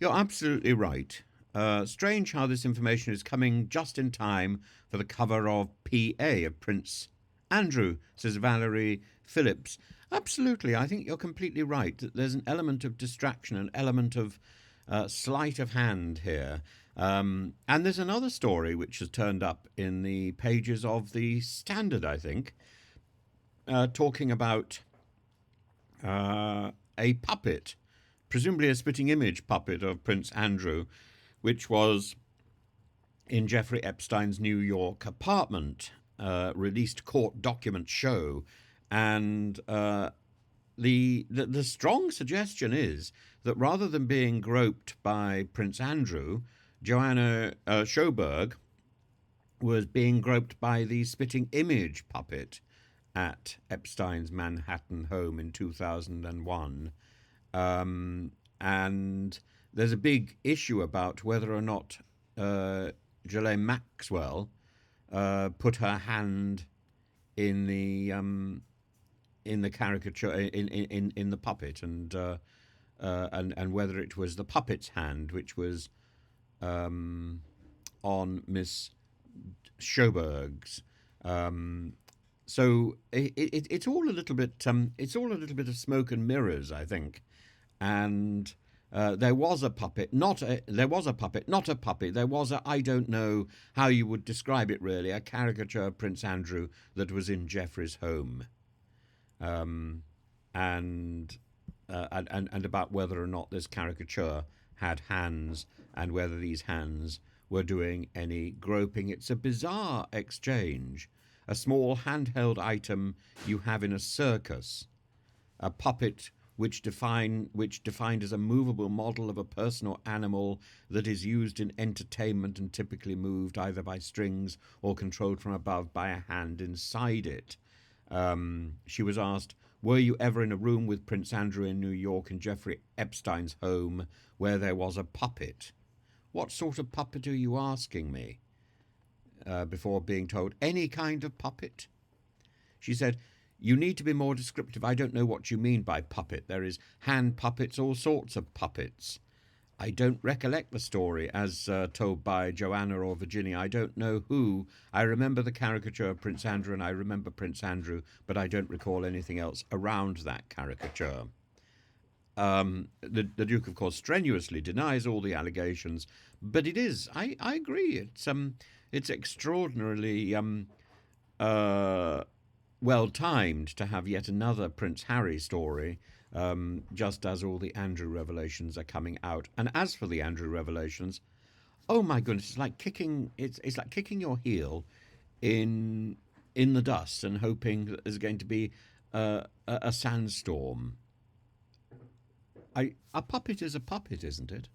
You're absolutely right. Strange how this information is coming just in time for the cover of PA of Prince Andrew, says Valerie Phillips. Absolutely, I think you're completely right that there's an element of distraction, an element of sleight of hand here. And there's another story which has turned up in the pages of the Standard, I think, talking about a puppet, presumably a spitting image puppet of Prince Andrew, which was in Jeffrey Epstein's New York apartment. Released court documents show, and the strong suggestion is that rather than being groped by Prince Andrew, Johanna Sjoberg was being groped by the spitting image puppet at Epstein's Manhattan home in 2001. And there's a big issue about whether or not Ghislaine Maxwell put her hand in the caricature in the puppet, and whether it was the puppet's hand which was on Miss Sjoberg's. So it's all a little bit of smoke and mirrors, I think. And there was a puppet, not a puppet. There was I don't know how you would describe it really, a caricature of Prince Andrew that was in Jeffrey's home, and about whether or not this caricature had hands and whether these hands were doing any groping. It's a bizarre exchange. A small handheld item you have in a circus, a puppet which defined as a movable model of a person or animal that is used in entertainment and typically moved either by strings or controlled from above by a hand inside it. She was asked, were you ever in a room with Prince Andrew in New York in Jeffrey Epstein's home where there was a puppet? What sort of puppet are you asking me? Before being told, any kind of puppet. She said, you need to be more descriptive. I don't know what you mean by puppet. There is hand puppets, all sorts of puppets. I don't recollect the story as told by Johanna or Virginia. I don't know who. I remember the caricature of Prince Andrew, and I remember Prince Andrew, but I don't recall anything else around that caricature. The Duke, of course, strenuously denies all the allegations, but it is. I agree. It's extraordinarily well timed to have yet another Prince Harry story, just as all the Andrew revelations are coming out. And as for the Andrew revelations, oh my goodness, it's like kicking your heel in the dust and hoping that there's going to be a sandstorm. A puppet is a puppet, isn't it?